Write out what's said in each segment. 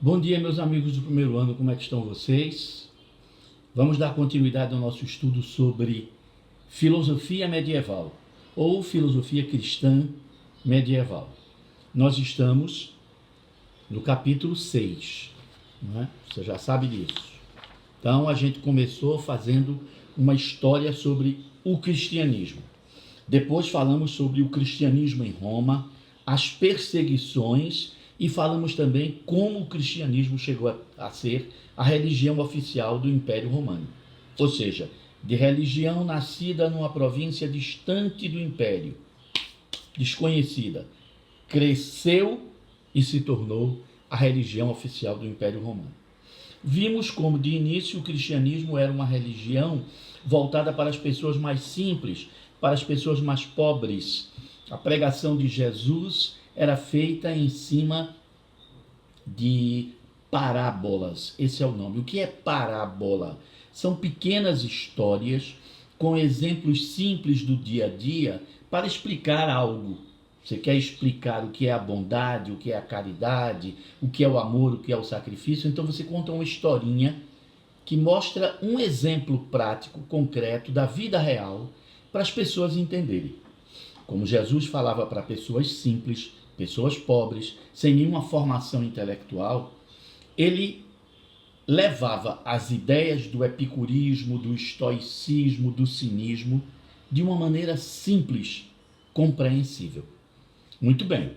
Bom dia, meus amigos do primeiro ano, como é que estão vocês? Vamos dar continuidade ao nosso estudo sobre filosofia medieval ou filosofia cristã medieval. Nós estamos no capítulo 6, não é? Você já sabe disso. Então, a gente começou fazendo uma história sobre o cristianismo. Depois falamos sobre o cristianismo em Roma, as perseguições e falamos também como o cristianismo chegou a ser a religião oficial do Império Romano. Ou seja, de religião nascida numa província distante do Império, desconhecida, cresceu e se tornou a religião oficial do Império Romano. Vimos como de início o cristianismo era uma religião voltada para as pessoas mais simples, para as pessoas mais pobres. A pregação de Jesus era feita em cima de parábolas. Esse é o nome. O que é parábola? São pequenas histórias com exemplos simples do dia a dia para explicar algo. Você quer explicar o que é a bondade, o que é a caridade, o que é o amor, o que é o sacrifício, então você conta uma historinha que mostra um exemplo prático, concreto, da vida real para as pessoas entenderem. Como Jesus falava para pessoas simples, pessoas pobres, sem nenhuma formação intelectual, ele levava as ideias do epicurismo, do estoicismo, do cinismo, de uma maneira simples, compreensível. Muito bem,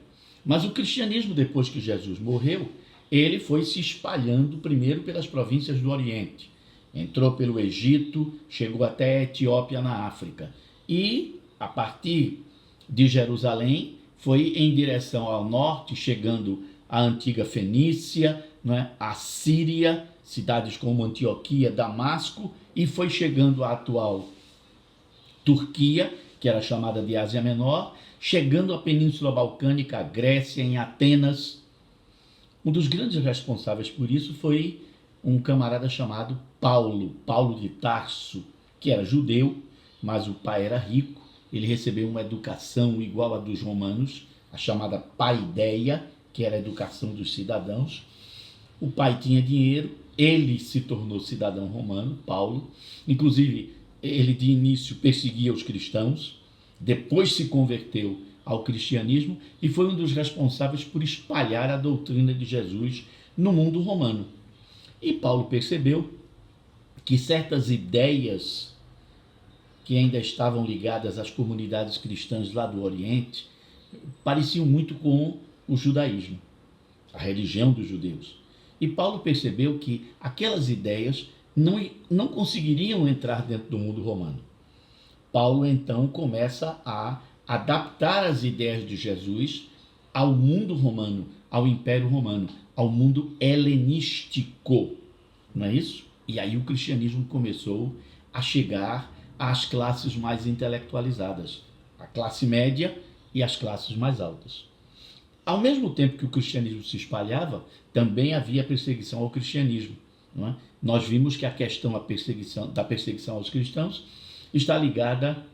mas o cristianismo, depois que Jesus morreu, ele foi se espalhando primeiro pelas províncias do Oriente. Entrou pelo Egito, chegou até a Etiópia na África. E, a partir de Jerusalém, foi em direção ao norte, chegando à antiga Fenícia, a Síria, cidades como Antioquia, Damasco, e foi chegando à atual Turquia, que era chamada de Ásia Menor, chegando à Península Balcânica, a Grécia, em Atenas. Um dos grandes responsáveis por isso foi um camarada chamado Paulo de Tarso, que era judeu, mas o pai era rico. Ele recebeu uma educação igual à dos romanos, a chamada paideia, que era a educação dos cidadãos. O pai tinha dinheiro, ele se tornou cidadão romano, Paulo. Inclusive, ele de início perseguia os cristãos, depois se converteu ao cristianismo e foi um dos responsáveis por espalhar a doutrina de Jesus no mundo romano. E Paulo percebeu que certas ideias que ainda estavam ligadas às comunidades cristãs lá do Oriente pareciam muito com o judaísmo, a religião dos judeus. E Paulo percebeu que aquelas ideias não conseguiriam entrar dentro do mundo romano. Paulo então começa a adaptar as ideias de Jesus ao mundo romano, ao Império Romano, ao mundo helenístico, não é isso? E aí o cristianismo começou a chegar às classes mais intelectualizadas, a classe média e as classes mais altas. Ao mesmo tempo que o cristianismo se espalhava, também havia perseguição ao cristianismo. Não é? Nós vimos que a questão da perseguição aos cristãos está ligada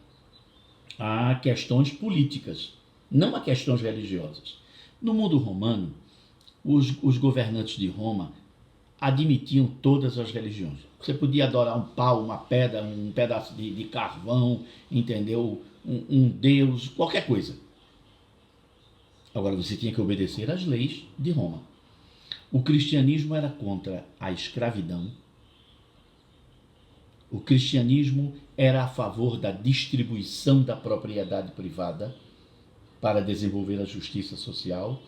a questões políticas, não a questões religiosas. No mundo romano, os governantes de Roma admitiam todas as religiões. Você podia adorar um pau, uma pedra, um pedaço de carvão, entendeu? Um deus, qualquer coisa. Agora você tinha que obedecer às leis de Roma. O cristianismo era contra a escravidão. O cristianismo era a favor da distribuição da propriedade privada para desenvolver a justiça social.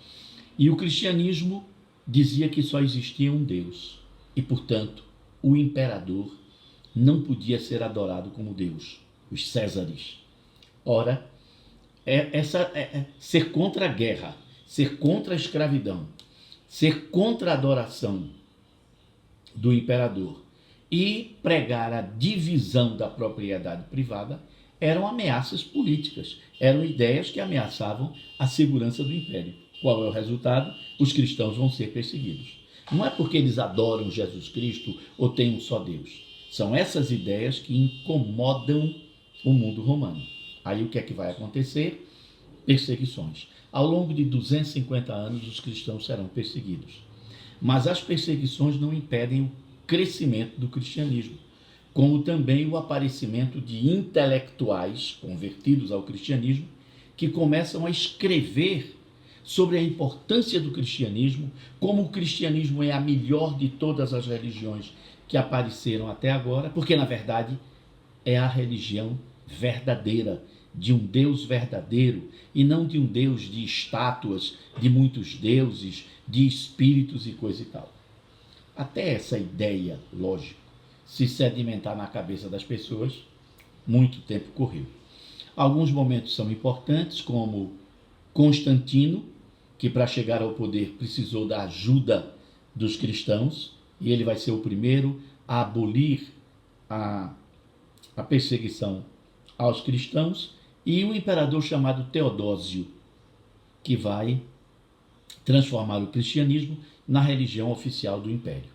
E o cristianismo dizia que só existia um Deus. E, portanto, o imperador não podia ser adorado como Deus, os Césares. Ora, ser contra a guerra, ser contra a escravidão, ser contra a adoração do imperador e pregar a divisão da propriedade privada eram ameaças políticas, eram ideias que ameaçavam a segurança do império. Qual é o resultado? Os cristãos vão ser perseguidos. Não é porque eles adoram Jesus Cristo ou têm um só Deus. São essas ideias que incomodam o mundo romano. Aí o que é que vai acontecer? Perseguições. Ao longo de 250 anos, os cristãos serão perseguidos. Mas as perseguições não impedem o crescimento do cristianismo, como também o aparecimento de intelectuais convertidos ao cristianismo que começam a escrever sobre a importância do cristianismo, como o cristianismo é a melhor de todas as religiões que apareceram até agora, porque na verdade é a religião verdadeira, de um Deus verdadeiro e não de um Deus de estátuas, de muitos deuses, de espíritos e coisa e tal. Até essa ideia, lógico, se sedimentar na cabeça das pessoas, muito tempo correu. Alguns momentos são importantes, como Constantino, que para chegar ao poder precisou da ajuda dos cristãos, e ele vai ser o primeiro a abolir a perseguição aos cristãos, e o imperador chamado Teodósio, que vai transformar o cristianismo na religião oficial do império.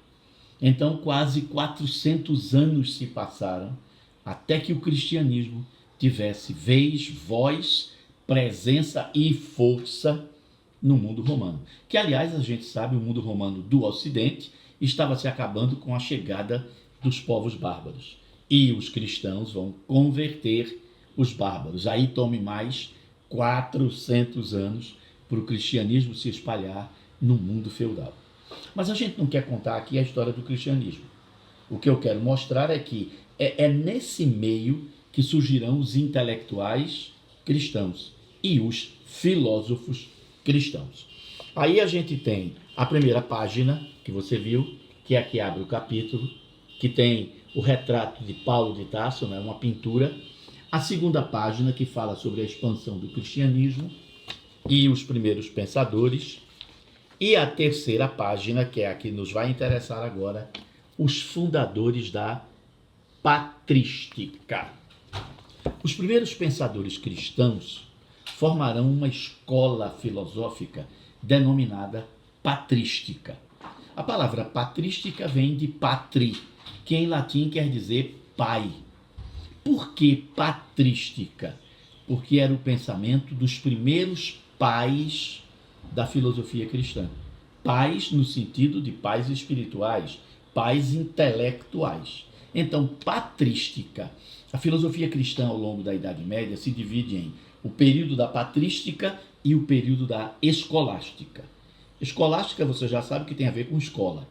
Então, quase 400 anos se passaram até que o cristianismo tivesse vez, voz, presença e força no mundo romano. Que, aliás, a gente sabe, o mundo romano do Ocidente estava se acabando com a chegada dos povos bárbaros. E os cristãos vão converter os bárbaros. Aí tome mais 400 anos para o cristianismo se espalhar no mundo feudal. Mas a gente não quer contar aqui a história do cristianismo. O que eu quero mostrar é que é nesse meio que surgirão os intelectuais cristãos e os filósofos cristãos. Aí a gente tem a primeira página que você viu, que é a que abre o capítulo, que tem o retrato de Paulo de Tarso, né, uma pintura. A segunda página, que fala sobre a expansão do cristianismo e os primeiros pensadores. E a terceira página, que é a que nos vai interessar agora, os fundadores da patrística. Os primeiros pensadores cristãos formarão uma escola filosófica denominada patrística. A palavra patrística vem de patri, que em latim quer dizer pai. Por que patrística? Porque era o pensamento dos primeiros pais da filosofia cristã. Pais no sentido de pais espirituais, pais intelectuais. Então, patrística. A filosofia cristã ao longo da Idade Média se divide em o período da patrística e o período da escolástica. Escolástica você já sabe que tem a ver com escola.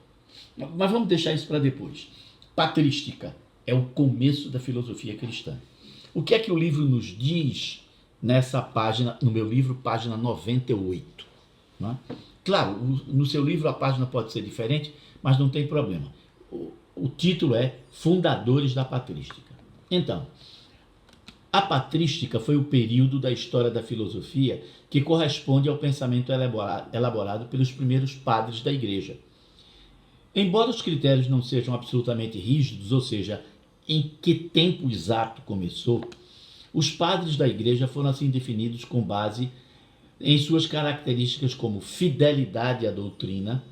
Mas vamos deixar isso para depois. Patrística é o começo da filosofia cristã. O que é que o livro nos diz nessa página, no meu livro, página 98? Não é? Claro, no seu livro a página pode ser diferente, mas não tem problema. O título é Fundadores da Patrística. Então, a patrística foi o período da história da filosofia que corresponde ao pensamento elaborado pelos primeiros padres da igreja. Embora os critérios não sejam absolutamente rígidos, ou seja, em que tempo exato começou, os padres da igreja foram assim definidos com base em suas características como fidelidade à doutrina,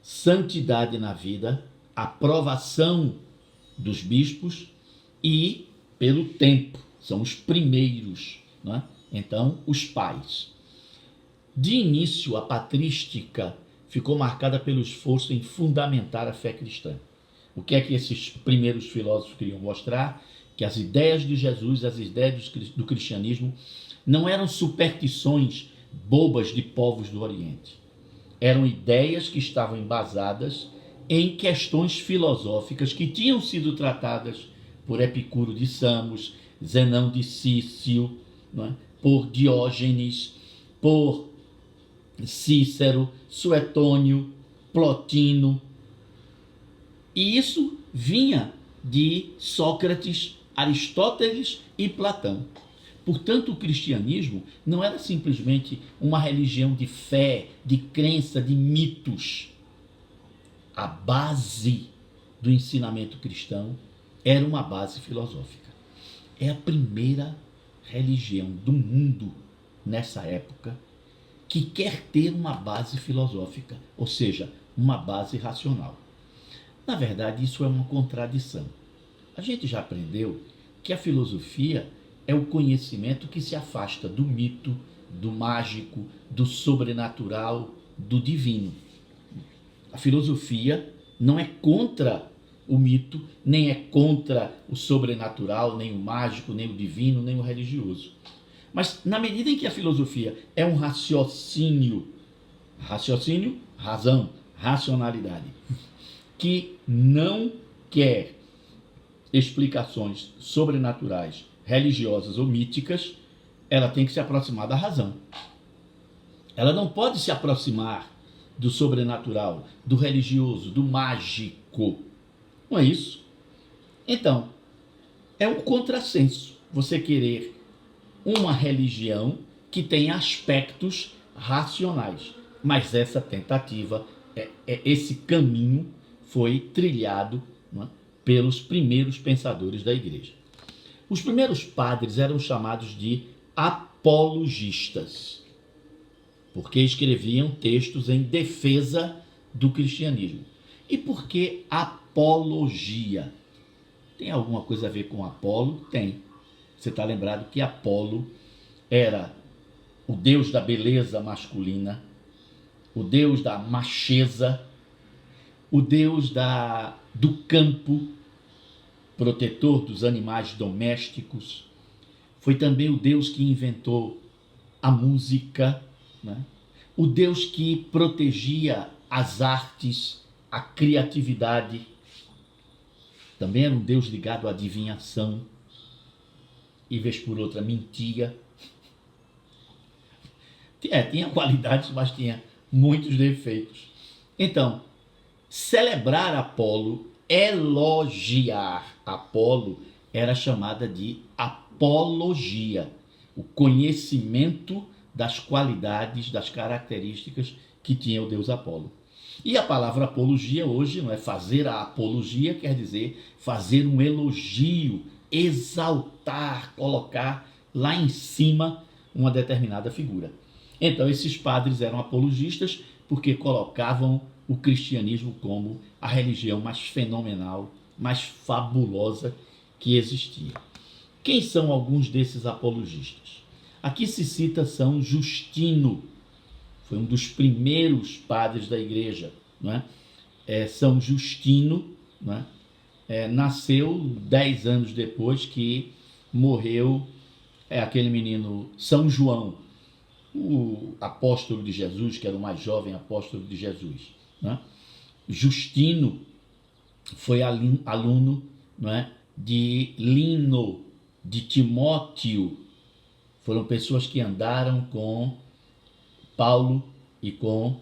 santidade na vida, aprovação dos bispos e pelo tempo. São os primeiros, não é? Então, os pais. De início, a patrística ficou marcada pelo esforço em fundamentar a fé cristã. O que é que esses primeiros filósofos queriam mostrar? Que as ideias de Jesus, as ideias do cristianismo, não eram superstições bobas de povos do Oriente. Eram ideias que estavam embasadas em questões filosóficas que tinham sido tratadas por Epicuro de Samos, Zenão de Cício, não é? Por Diógenes, por Cícero, Suetônio, Plotino. E isso vinha de Sócrates, Aristóteles e Platão. Portanto, o cristianismo não era simplesmente uma religião de fé, de crença, de mitos. A base do ensinamento cristão era uma base filosófica. É a primeira religião do mundo, nessa época, que quer ter uma base filosófica, ou seja, uma base racional. Na verdade, isso é uma contradição. A gente já aprendeu que a filosofia é o conhecimento que se afasta do mito, do mágico, do sobrenatural, do divino. A filosofia não é contra o mito, nem é contra o sobrenatural, nem o mágico, nem o divino, nem o religioso. Mas na medida em que a filosofia é um raciocínio, razão, racionalidade, que não quer explicações sobrenaturais, religiosas ou míticas, ela tem que se aproximar da razão. Ela não pode se aproximar do sobrenatural, do religioso, do mágico. Não é isso? Então, é um contrassenso você querer uma religião que tem aspectos racionais. Mas essa tentativa, esse caminho foi trilhado, não é, pelos primeiros pensadores da igreja. Os primeiros padres eram chamados de apologistas, porque escreviam textos em defesa do cristianismo. E por que apologia? Tem alguma coisa a ver com Apolo? Tem. Você está lembrado que Apolo era o deus da beleza masculina, o deus da macheza, o deus do campo, protetor dos animais domésticos. Foi também o deus que inventou a música, né? O deus que protegia as artes, a criatividade. Também era um deus ligado à adivinhação, e vez por outra mentia. Tinha qualidades, mas tinha muitos defeitos. Então, celebrar Apolo, elogiar Apolo, era chamada de apologia, o conhecimento das qualidades, das características que tinha o deus Apolo. E a palavra apologia hoje, não é, fazer a apologia, quer dizer fazer um elogio, exaltar, colocar lá em cima uma determinada figura. Então esses padres eram apologistas porque colocavam o cristianismo como a religião mais fenomenal, mais fabulosa que existia. Quem são alguns desses apologistas? Aqui se cita São Justino, foi um dos primeiros padres da igreja, não é? São Justino, não é? Nasceu 10 anos depois que morreu aquele menino São João, o apóstolo de Jesus, que era o mais jovem apóstolo de Jesus, não é? Justino foi aluno, não é, de Lino, de Timóteo. Foram pessoas que andaram com Paulo e com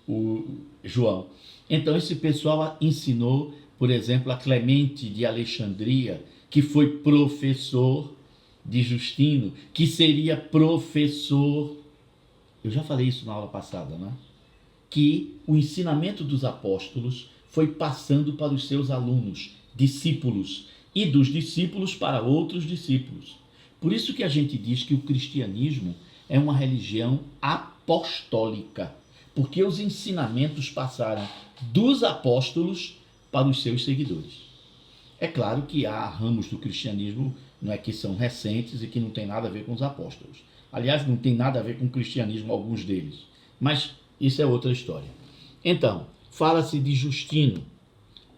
o João. Então esse pessoal ensinou, por exemplo, a Clemente de Alexandria, que foi professor de Justino, que seria professor, eu já falei isso na aula passada, né? Que o ensinamento dos apóstolos foi passando para os seus alunos, discípulos, e dos discípulos para outros discípulos. Por isso que a gente diz que o cristianismo é uma religião apostólica, porque os ensinamentos passaram dos apóstolos para os seus seguidores. É claro que há ramos do cristianismo, não é, que são recentes e que não tem nada a ver com os apóstolos. Aliás, não tem nada a ver com o cristianismo, alguns deles. Mas isso é outra história. Então, fala-se de Justino,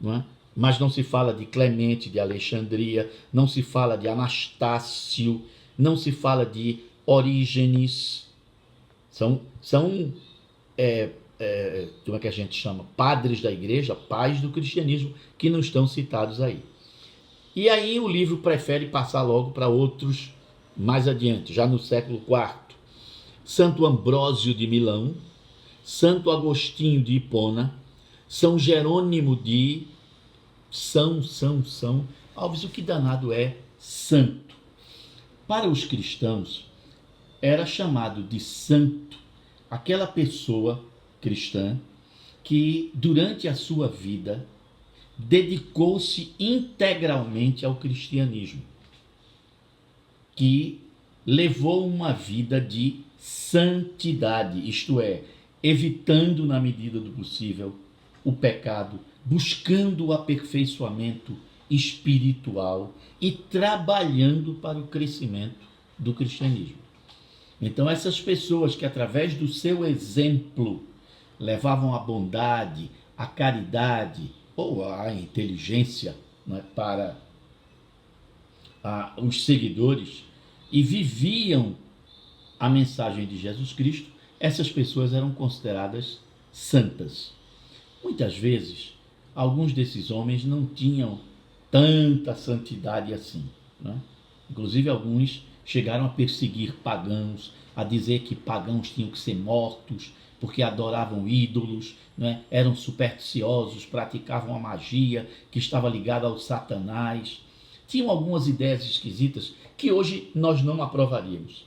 não é? Mas não se fala de Clemente de Alexandria, não se fala de Anastácio, não se fala de Orígenes. São como é que a gente chama? Padres da igreja, pais do cristianismo, que não estão citados aí. E aí o livro prefere passar logo para outros mais adiante, já no século IV. Santo Ambrósio de Milão, Santo Agostinho de Hipona, São Jerônimo de São. Alves, o que danado é santo? Para os cristãos, era chamado de santo aquela pessoa cristã que, durante a sua vida, dedicou-se integralmente ao cristianismo, que levou uma vida de santidade, isto é, evitando na medida do possível o pecado, buscando o aperfeiçoamento espiritual e trabalhando para o crescimento do cristianismo. Então essas pessoas que através do seu exemplo levavam a bondade, a caridade ou a inteligência, né, para os seguidores e viviam a mensagem de Jesus Cristo, essas pessoas eram consideradas santas. Muitas vezes, alguns desses homens não tinham tanta santidade assim, né? Inclusive, alguns chegaram a perseguir pagãos, a dizer que pagãos tinham que ser mortos, porque adoravam ídolos, né? Eram supersticiosos, praticavam a magia que estava ligada ao Satanás. Tinham algumas ideias esquisitas que hoje nós não aprovaríamos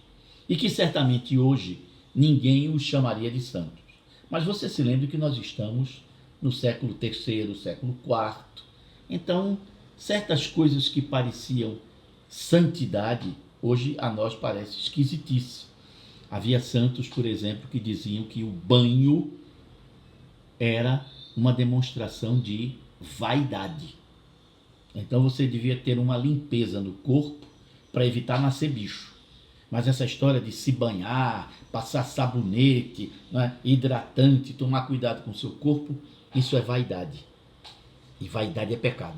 e que certamente hoje ninguém os chamaria de santos. Mas você se lembra que nós estamos no século III, século IV. Então, certas coisas que pareciam santidade, hoje a nós parece esquisitice. Havia santos, por exemplo, que diziam que o banho era uma demonstração de vaidade. Então você devia ter uma limpeza no corpo para evitar nascer bicho. Mas essa história de se banhar, passar sabonete, né, hidratante, tomar cuidado com o seu corpo, isso é vaidade. E vaidade é pecado.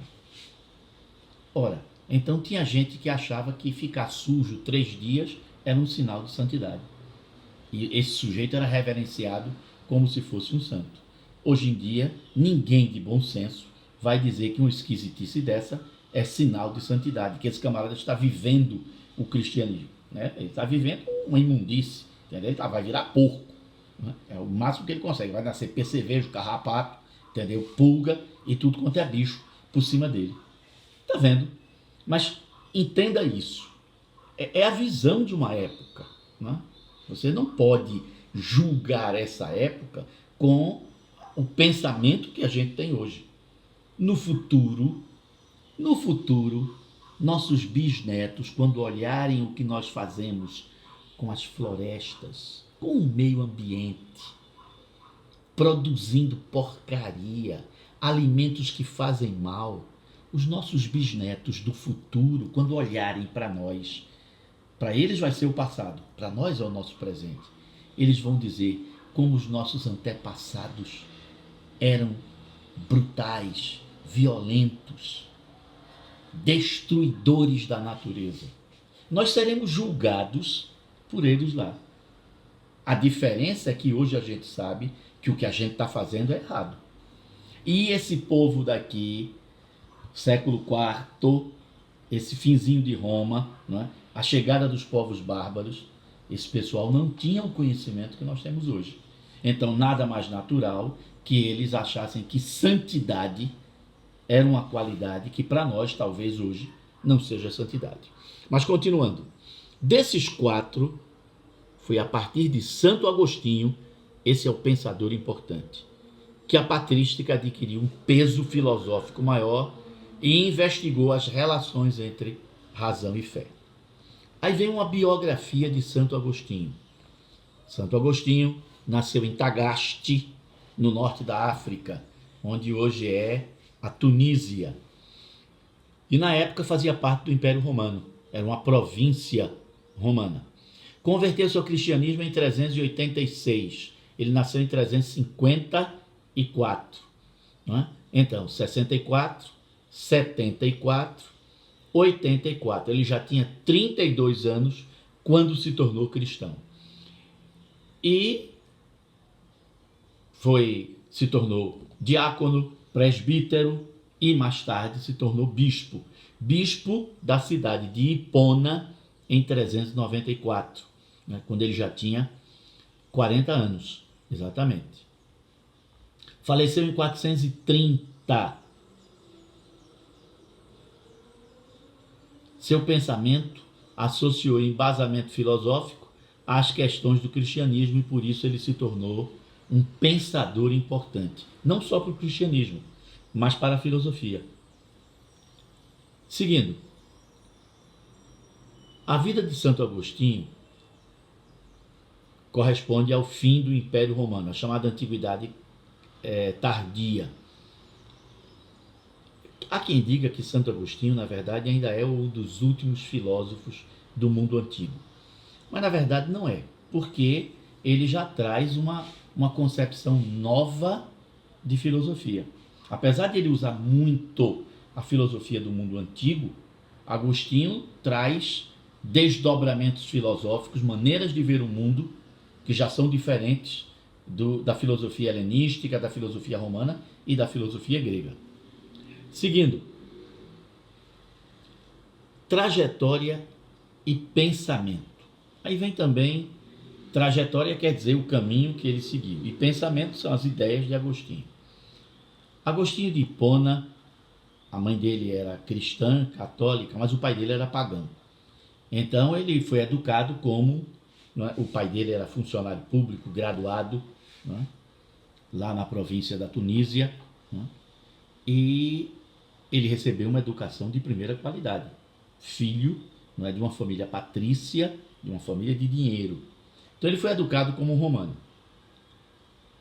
Ora, então tinha gente que achava que ficar sujo 3 dias era um sinal de santidade. E esse sujeito era reverenciado como se fosse um santo. Hoje em dia, ninguém de bom senso vai dizer que uma esquisitice dessa é sinal de santidade, que esse camarada está vivendo o cristianismo, né? Ele está vivendo uma imundície, entendeu? Ele vai virar porco, né? É o máximo que ele consegue, vai nascer percevejo, carrapato, entendeu? Pulga e tudo quanto é bicho por cima dele. Está vendo? Mas entenda isso, é a visão de uma época, né? Você não pode julgar essa época com o pensamento que a gente tem hoje. No futuro, nossos bisnetos, quando olharem o que nós fazemos com as florestas, com o meio ambiente, produzindo porcaria, alimentos que fazem mal, os nossos bisnetos do futuro, quando olharem para nós, para eles vai ser o passado, para nós é o nosso presente. Eles vão dizer como os nossos antepassados eram brutais, violentos, destruidores da natureza. Nós seremos julgados por eles lá. A diferença é que hoje a gente sabe que o que a gente está fazendo é errado. E esse povo daqui, século IV, esse finzinho de Roma, né, a chegada dos povos bárbaros, esse pessoal não tinha o conhecimento que nós temos hoje. Então, nada mais natural que eles achassem que santidade era uma qualidade que para nós, talvez hoje, não seja santidade. Mas continuando, desses 4, foi a partir de Santo Agostinho, esse é o pensador importante, que a patrística adquiriu um peso filosófico maior e investigou as relações entre razão e fé. Aí vem uma biografia de Santo Agostinho. Santo Agostinho nasceu em Tagaste, no norte da África, onde hoje é a Tunísia. E na época fazia parte do Império Romano, era uma província romana. Converteu-se ao cristianismo em 386. Ele nasceu em 354. Né? Então, 64, 74, 84. Ele já tinha 32 anos quando se tornou cristão. E se tornou diácono, presbítero e mais tarde se tornou bispo. Bispo da cidade de Hipona em 394, né, quando ele já tinha 40 anos, exatamente. Faleceu em 430. Seu pensamento associou embasamento filosófico às questões do cristianismo e por isso ele se tornou um pensador importante, não só para o cristianismo, mas para a filosofia. Seguindo, a vida de Santo Agostinho corresponde ao fim do Império Romano, a chamada Antiguidade Tardia. Há quem diga que Santo Agostinho, na verdade, ainda é um dos últimos filósofos do mundo antigo. Mas, na verdade, não é, porque ele já traz uma concepção nova de filosofia. Apesar de ele usar muito a filosofia do mundo antigo, Agostinho traz desdobramentos filosóficos, maneiras de ver o mundo que já são diferentes da filosofia helenística, da filosofia romana e da filosofia grega. Seguindo, trajetória e pensamento. Aí vem também, trajetória quer dizer o caminho que ele seguiu, e pensamento são as ideias de Agostinho. Agostinho de Hipona, a mãe dele era cristã, católica, mas o pai dele era pagão. Então ele foi educado como, o pai dele era funcionário público, graduado, lá na província da Tunísia, e ele recebeu uma educação de primeira qualidade. Filho de uma família patrícia, de uma família de dinheiro. Então ele foi educado como um romano.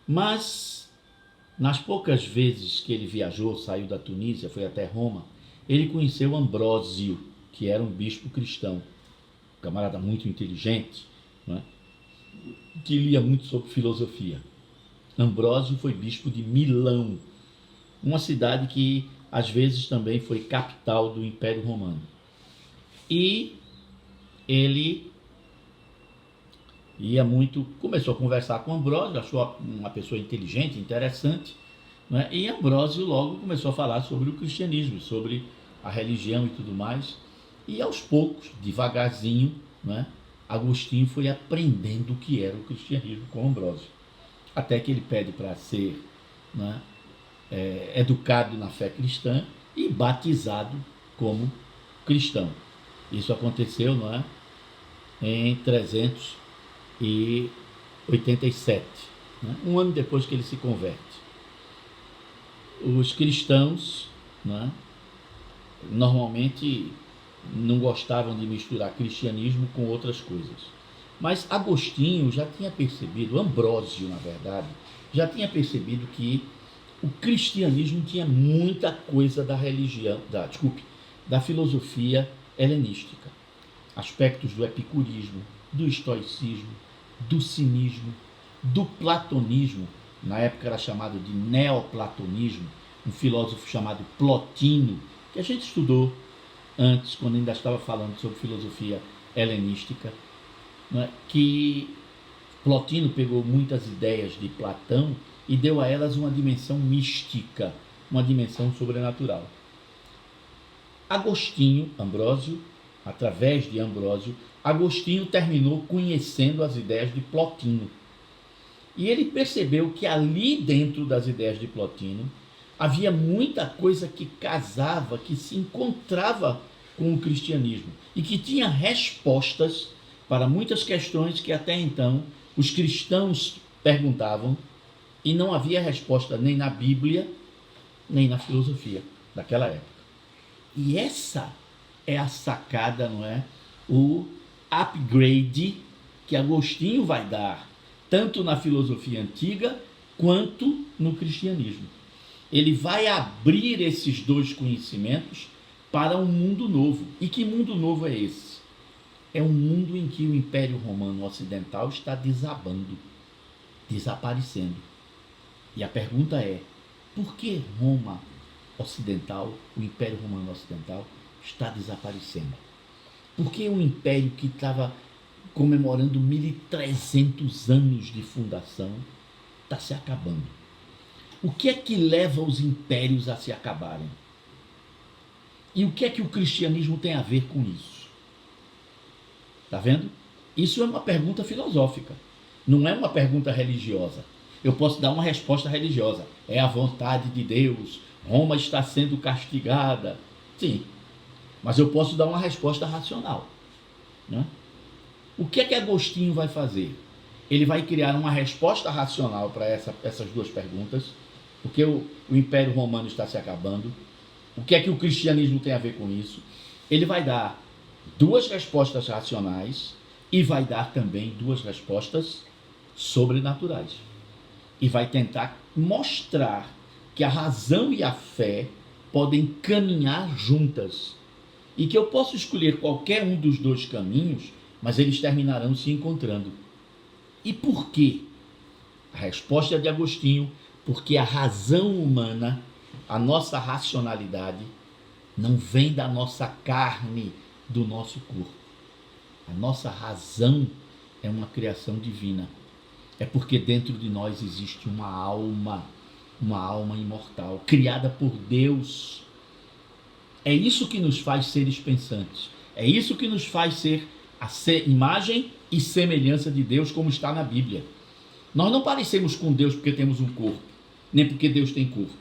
Mas, nas poucas vezes que ele viajou, saiu da Tunísia, foi até Roma, ele conheceu Ambrósio, que era um bispo cristão, um camarada muito inteligente, que lia muito sobre filosofia. Ambrósio foi bispo de Milão, uma cidade que às vezes também foi capital do Império Romano. E ele começou a conversar com Ambrósio, achou uma pessoa inteligente, interessante, e Ambrósio logo começou a falar sobre o cristianismo, sobre a religião e tudo mais. E aos poucos, devagarzinho, Agostinho foi aprendendo o que era o cristianismo com Ambrósio. Até que ele pede para ser educado na fé cristã e batizado como cristão. Isso aconteceu em 387, um ano depois que ele se converte. Os cristãos normalmente não gostavam de misturar cristianismo com outras coisas. Mas Agostinho já tinha percebido, Ambrósio, na verdade, já tinha percebido que o cristianismo tinha muita coisa da religião, da filosofia helenística. Aspectos do epicurismo, do estoicismo, do cinismo, do platonismo, na época era chamado de neoplatonismo, um filósofo chamado Plotino, que a gente estudou antes, quando ainda estava falando sobre filosofia helenística, que Plotino pegou muitas ideias de Platão e deu a elas uma dimensão mística, uma dimensão sobrenatural. Ambrósio, através de Ambrósio, Agostinho terminou conhecendo as ideias de Plotino. E ele percebeu que ali dentro das ideias de Plotino havia muita coisa que casava, que se encontrava com o cristianismo e que tinha respostas para muitas questões que até então os cristãos perguntavam e não havia resposta nem na Bíblia, nem na filosofia daquela época. E essa é a sacada, o upgrade que Agostinho vai dar, tanto na filosofia antiga quanto no cristianismo. Ele vai abrir esses dois conhecimentos para um mundo novo. E que mundo novo é esse? É um mundo em que o Império Romano Ocidental está desabando, desaparecendo. E a pergunta é, por que Roma Ocidental, o Império Romano Ocidental, está desaparecendo? Por que o império que estava comemorando 1300 anos de fundação está se acabando? O que é que leva os impérios a se acabarem? E o que é que o cristianismo tem a ver com isso? Está vendo? Isso é uma pergunta filosófica, não é uma pergunta religiosa. Eu posso dar uma resposta religiosa. É a vontade de Deus, Roma está sendo castigada. Sim, mas eu posso dar uma resposta racional. O que é que Agostinho vai fazer? Ele vai criar uma resposta racional para essas duas perguntas, porque o Império Romano está se acabando. O que é que o cristianismo tem a ver com isso? Ele vai dar duas respostas racionais e vai dar também duas respostas sobrenaturais. E vai tentar mostrar que a razão e a fé podem caminhar juntas e que eu posso escolher qualquer um dos dois caminhos, mas eles terminarão se encontrando. E por quê? A resposta de Agostinho Porque a razão humana, a nossa racionalidade, não vem da nossa carne, do nosso corpo. A nossa razão é uma criação divina. É porque dentro de nós existe uma alma imortal, criada por Deus. É isso que nos faz seres pensantes. É isso que nos faz ser a imagem e semelhança de Deus, como está na Bíblia. Nós não parecemos com Deus porque temos um corpo, nem porque Deus tem corpo.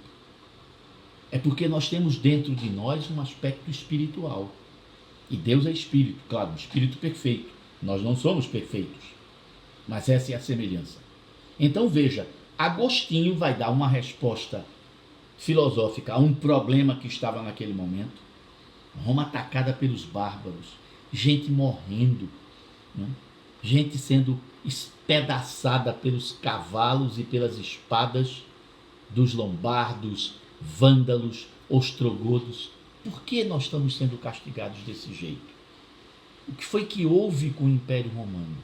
É porque nós temos dentro de nós um aspecto espiritual. E Deus é espírito, claro, um espírito perfeito. Nós não somos perfeitos, mas essa é a semelhança. Então veja, Agostinho vai dar uma resposta filosófica a um problema que estava naquele momento. Roma atacada pelos bárbaros, gente morrendo, né? Gente sendo espedaçada pelos cavalos e pelas espadas dos lombardos, vândalos, ostrogodos. Por que nós estamos sendo castigados desse jeito? O que foi que houve com o Império Romano?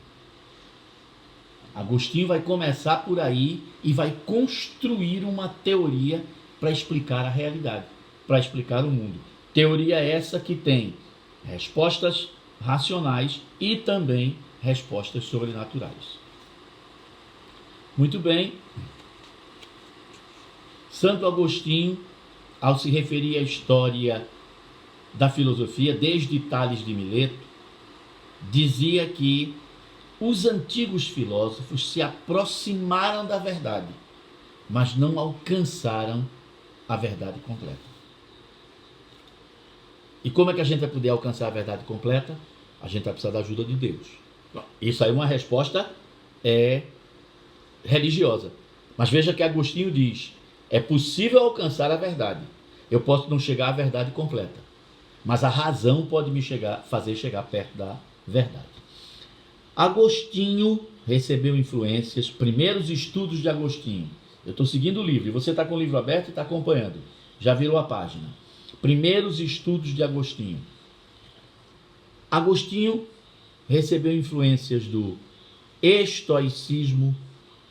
Agostinho vai começar por aí e vai construir uma teoria para explicar a realidade, para explicar o mundo. Teoria essa que tem respostas racionais e também respostas sobrenaturais. Muito bem. Santo Agostinho, ao se referir à história da filosofia, desde Tales de Mileto, dizia que os antigos filósofos se aproximaram da verdade, mas não alcançaram a verdade completa. E como é que a gente vai poder alcançar a verdade completa? A gente vai precisar da ajuda de Deus. Isso aí é uma resposta religiosa. Mas veja que Agostinho diz, é possível alcançar a verdade. Eu posso não chegar à verdade completa, mas a razão pode me fazer chegar perto da verdade. Agostinho recebeu influências, primeiros estudos de Agostinho. Eu estou seguindo o livro, e você está com o livro aberto e está acompanhando. Já virou a página. Primeiros estudos de Agostinho. Agostinho recebeu influências do estoicismo,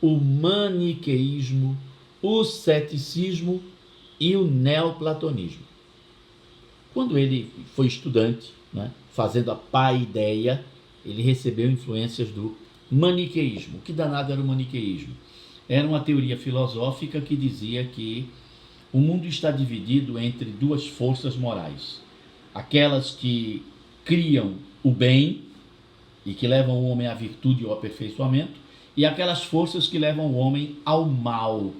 o maniqueísmo, o ceticismo e o neoplatonismo. Quando ele foi estudante, né, fazendo a paideia, ele recebeu influências do maniqueísmo. Que danado era o maniqueísmo? Era uma teoria filosófica que dizia que o mundo está dividido entre duas forças morais. Aquelas que criam o bem e que levam o homem à virtude e ao aperfeiçoamento, e aquelas forças que levam o homem ao mal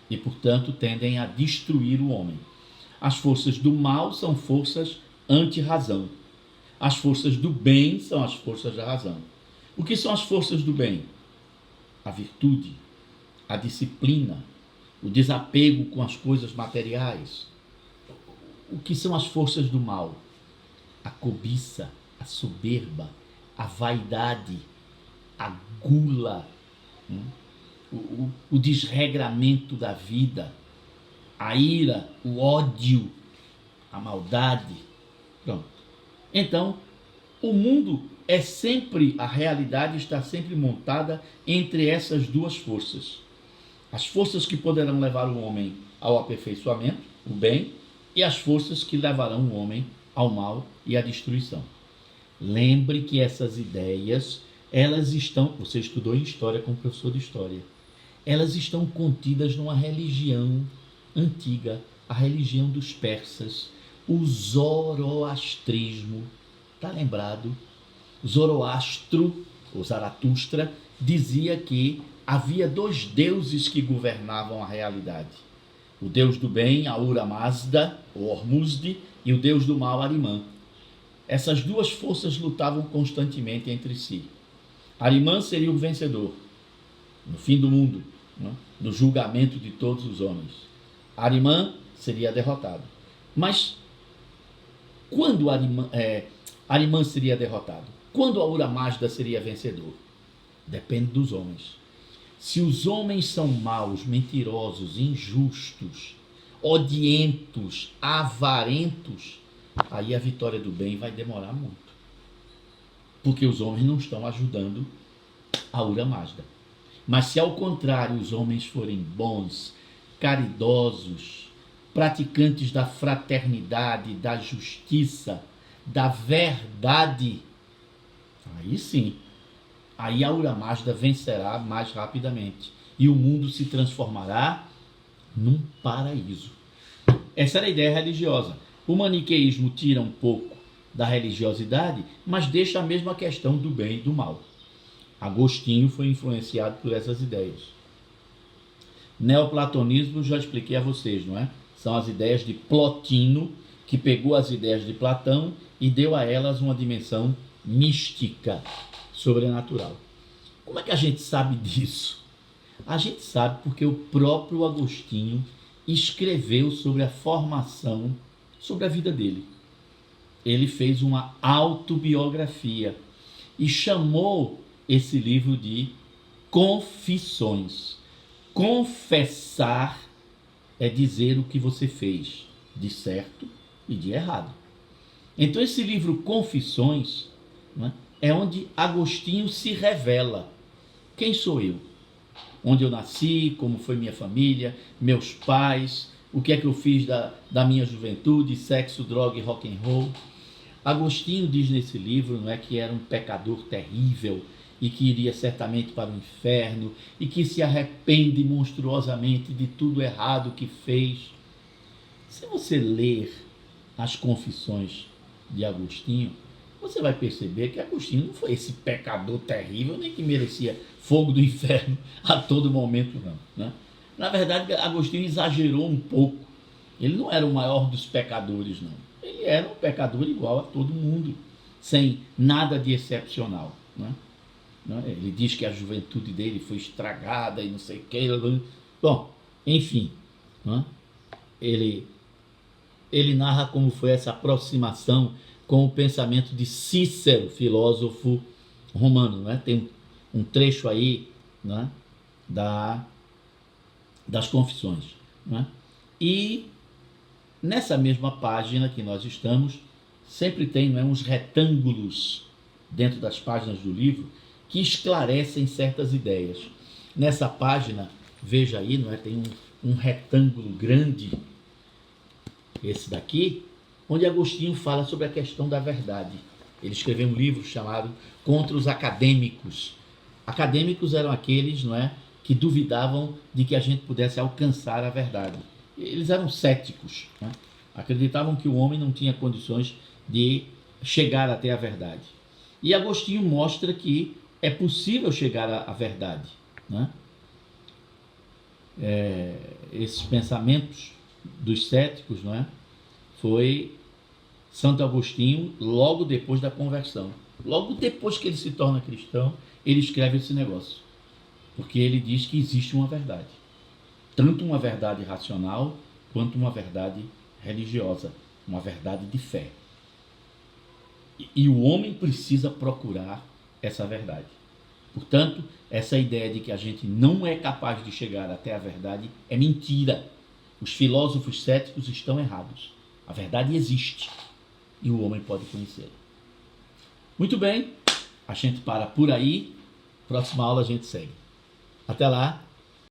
e, portanto, tendem a destruir o homem. As forças do mal são forças anti-razão. As forças do bem são as forças da razão. O que são as forças do bem? A virtude, a disciplina, o desapego com as coisas materiais. O que são as forças do mal? A cobiça, a soberba, a vaidade, a gula, o desregramento da vida, a ira, o ódio, a maldade. Pronto. Então, o mundo é sempre, a realidade está sempre montada entre essas duas forças. As forças que poderão levar o homem ao aperfeiçoamento, o bem, e as forças que levarão o homem ao mal e à destruição. Lembre que essas ideias, elas estão, você estudou em história como professor de história, elas estão contidas numa religião antiga, a religião dos persas, o zoroastrismo. Está lembrado? Zoroastro, ou Zaratustra, dizia que havia dois deuses que governavam a realidade. O deus do bem, Ahura Mazda, ou Hormuzde, e o deus do mal, Arimã. Essas duas forças lutavam constantemente entre si. Arimã seria o vencedor no fim do mundo, né? No julgamento de todos os homens. Arimã seria derrotado. Mas quando Arimã seria derrotado? Quando Ahura Mazda seria vencedor? Depende dos homens. Se os homens são maus, mentirosos, injustos, odientos, avarentos, aí a vitória do bem vai demorar muito. Porque os homens não estão ajudando Ahura Mazda. Mas se ao contrário os homens forem bons, caridosos, praticantes da fraternidade, da justiça, da verdade, aí sim, aí a Ahura Mazda vencerá mais rapidamente e o mundo se transformará num paraíso. Essa era a ideia religiosa. O maniqueísmo tira um pouco da religiosidade, mas deixa a mesma questão do bem e do mal. Agostinho foi influenciado por essas ideias. Neoplatonismo, já expliquei a vocês, não é? São as ideias de Plotino, que pegou as ideias de Platão e deu a elas uma dimensão mística, sobrenatural. Como é que a gente sabe disso? A gente sabe porque o próprio Agostinho escreveu sobre a formação, sobre a vida dele. Ele fez uma autobiografia e chamou esse livro de Confissões. Confessar é dizer o que você fez de certo e de errado. Então esse livro Confissões, né, é onde Agostinho se revela. Quem sou eu? Onde eu nasci, como foi minha família, meus pais, o que é que eu fiz da minha juventude, sexo, droga e rock and roll. Agostinho diz nesse livro, não é, que era um pecador terrível e que iria certamente para o inferno e que se arrepende monstruosamente de tudo errado que fez. Se você ler as Confissões de Agostinho, você vai perceber que Agostinho não foi esse pecador terrível, nem que merecia fogo do inferno a todo momento, não, né? Na verdade, Agostinho exagerou um pouco. Ele não era o maior dos pecadores, não. Ele era um pecador igual a todo mundo, sem nada de excepcional, né? Ele diz que a juventude dele foi estragada e não sei o que. Bom, enfim, né? Ele narra como foi essa aproximação com o pensamento de Cícero, filósofo romano, né? Tem um trecho aí, né, das Confissões, né? E nessa mesma página que nós estamos, sempre tem, não é, uns retângulos dentro das páginas do livro que esclarecem certas ideias. Nessa página, veja aí, não é, tem um retângulo grande, esse daqui, onde Agostinho fala sobre a questão da verdade. Ele escreveu um livro chamado Contra os Acadêmicos. Acadêmicos eram aqueles, não é, que duvidavam de que a gente pudesse alcançar a verdade. Eles eram céticos, né? Acreditavam que o homem não tinha condições de chegar até a verdade. E Agostinho mostra que é possível chegar à verdade, né? Esses pensamentos dos céticos, não é, foi Santo Agostinho logo depois da conversão. Logo depois que ele se torna cristão, ele escreve esse negócio. Porque ele diz que existe uma verdade. Tanto uma verdade racional, quanto uma verdade religiosa. Uma verdade de fé. E o homem precisa procurar essa verdade. Portanto, essa ideia de que a gente não é capaz de chegar até a verdade é mentira. Os filósofos céticos estão errados. A verdade existe e o homem pode conhecê-la. Muito bem, a gente para por aí. Próxima aula a gente segue. Até lá.